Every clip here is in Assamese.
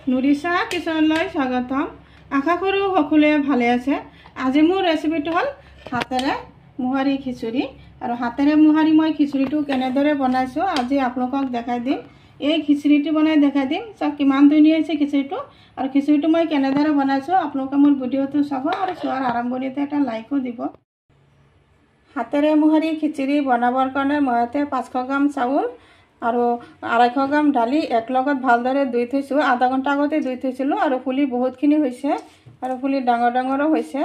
নুৰিছা কিচনলৈ স্বাগতম। আশা কৰোঁ সকলোৱে ভালে আছে। আজি মোৰ ৰেচিপিটো হ'ল হাতেৰে মোহাৰি খিচুৰি। আৰু হাতেৰে মোহাৰি মই খিচুৰিটো কেনেদৰে বনাইছোঁ আজি আপোনালোকক দেখাই দিম। এই খিচুৰিটো বনাই দেখাই দিম। চাওক কিমান ধুনীয়া হৈছে খিচুৰিটো। আৰু খিচুৰিটো মই কেনেদৰে বনাইছোঁ আপোনালোকে মোৰ ভিডিঅ'টো চাব আৰু চোৱাৰ আৰম্ভণিতে এটা লাইকো দিব। হাতেৰে মোহাৰি খিচুৰি বনাবৰ কাৰণে মই ইয়াতে 500 গ্ৰাম চাউল আৰু 250 গ্ৰাম দালি একলগত ভালদৰে ধুই থৈছোঁ। আধা ঘণ্টা আগতে ধুই থৈছিলোঁ আৰু ফুলি বহুতখিনি হৈছে আৰু ফুলি ডাঙৰ ডাঙৰো হৈছে।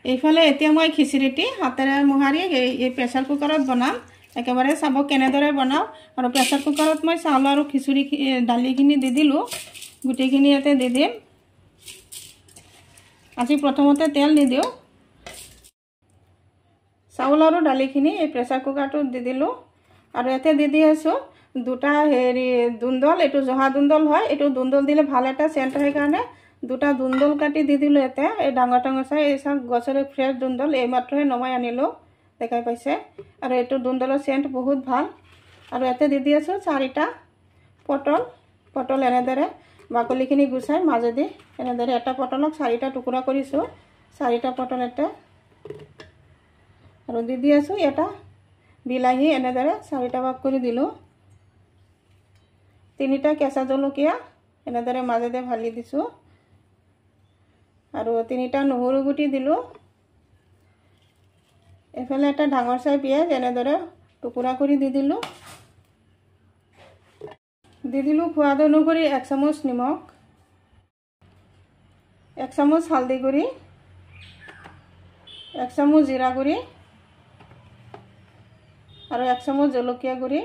এইফালে এতিয়া মই খিচুৰিটি হাতেৰে মোহাৰি এই প্ৰেছাৰ কুকাৰত বনাম। একেবাৰে চাব কেনেদৰে বনাওঁ। আৰু প্ৰেছাৰ কুকাৰত মই চাউল আৰু খিচুৰি দালিখিনি দি দিলোঁ। গোটেইখিনি ইয়াতে দি দিম। আজি প্ৰথমতে তেল নিদিওঁ। চাউল আৰু দালিখিনি এই প্ৰেছাৰ কুকাৰটোত দি দিলোঁ। আৰু ইয়াতে দি আছোঁ দুটা দুন্দল। এইটো জহা দুন্দল হয়। এইটো দুন্দল দিলে ভাল এটা চেণ্ট হয় কাৰণে দুটা দুন্দল কাটি দি দিলোঁ। ইয়াতে এই ডাঙৰ ডাঙৰ চাই এই চাওক গছৰে ফ্ৰেছ দুন্দল এইমাত্ৰহে নমাই আনিলোঁ, দেখাই পাইছে। আৰু এইটো দুন্দলৰ চেণ্ট বহুত ভাল। আৰু ইয়াতে দি আছোঁ 4টা পটল এনেদৰে বাকলিখিনি গুচাই মাজেদি এনেদৰে এটা পটলক 4টা টুকুৰা কৰিছোঁ। 4টা পটল ইয়াতে আৰু দি আছোঁ এটা বিলাহী এনেদৰে 4টা ভাগ কৰি দিলোঁ। 3টা কেঁচা জলকীয়া এনেদৰে মাজেদি ভালি দিছোঁ। আৰু 3টা নহৰু গুটি দিলোঁ। এফালে এটা ডাঙৰ চাই পিঁয়াজ এনেদৰে টুকুৰা কৰি দি দিলোঁ। সোৱাদ অনুসৰি 1 চামুচ নিমখ, 1 চামুচ হালধি গুড়ি, 1 চামুচ জিৰা গুড়ি আৰু 1 চামুচ জলকীয়া গুড়ি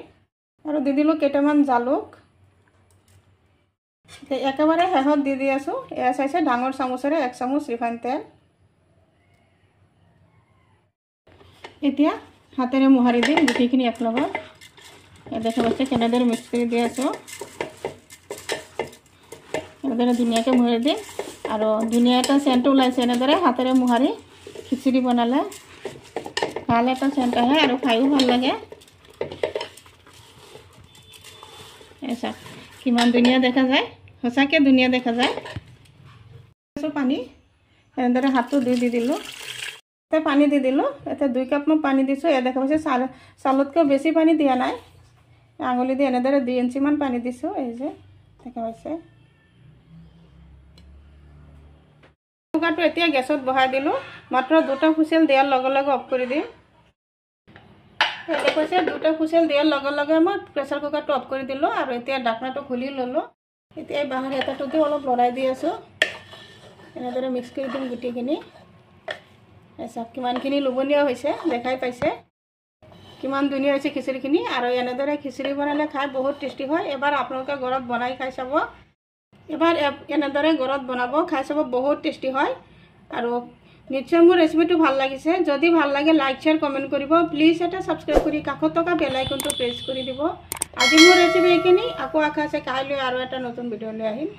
আৰু দি দিলোঁ কেইটামান জালুক। একেবাৰে শেষত দি আছোঁ এয়া চাইছে ডাঙৰ চামুচেৰে 1 চামুচ ৰিফাইন তেল। এতিয়া হাতেৰে মোহাৰি দিম গোটেইখিনি একলগত। দেখা পাইছে কেনেদৰে মিক্স কৰি দি আছোঁ। এনেদৰে ধুনীয়াকৈ মোহাৰি দিম। আৰু ধুনীয়া এটা চেণ্ট ওলাইছে। এনেদৰে হাতেৰে মোহাৰি খিচুৰি বনালে ভাল এটা চেণ্ট আহে আৰু খায়ো ভাল লাগে। চাওক কিমান ধুনীয়া দেখা যায়, সঁচাকৈ ধুনীয়া দেখা যায়। পানী এনেদৰে হাতটো দি দিলোঁ। পানী দি দিলোঁ। এতিয়া 2 কাপ মই পানী দিছোঁ। এয়া দেখা পাইছে চাউলতকৈ বেছি পানী দিয়া নাই। আঙুলি দি এনেদৰে 2 ইঞ্চিমান পানী দিছোঁ। এই যে দেখা পাইছে। কুকাৰটো এতিয়া গেছত বহাই দিলোঁ। মাত্ৰ 2টা হুইচেল দিয়াৰ লগে লগে অফ কৰি দিম। দেখা পাইছে 2টা হুইচেল দিয়াৰ লগে লগে মই প্ৰেছাৰ কুকাৰটো অফ কৰি দিলোঁ। আৰু এতিয়া ঢাকনাটো খুলি ল'লোঁ। এতিয়া এই বাঁহৰ হেতাটোতে অলপ লৰাই দি আছোঁ। এনেদৰে মিক্স কৰি দিম গোটেইখিনি। চাওক কিমানখিনি লোভনীয় হৈছে, দেখাই পাইছে কিমান ধুনীয়া হৈছে খিচুৰিখিনি। আৰু এনেদৰে খিচুৰি বনালে খাই বহুত টেষ্টি হয়। এবাৰ আপোনালোকে ঘৰত বনাই খাই চাব। এবাৰ এনেদৰে ঘৰত বনাব, খাই চাব, বহুত টেষ্টি হয়। আৰু নিশ্চয় মোৰ ৰেচিপিটো ভাল লাগিছে। যদি ভাল লাগে লাইক শ্বেয়াৰ কমেণ্ট কৰিব। প্লিজ এটা ছাবস্ক্ৰাইব কৰি কাষত থকা বেল আইকনটো প্ৰেছ কৰি দিব। আজি মোৰ ৰেচিপি এইখিনি। আকৌ আশা আছে কাইলৈ আৰু এটা নতুন ভিডিঅ' লৈ আহিম।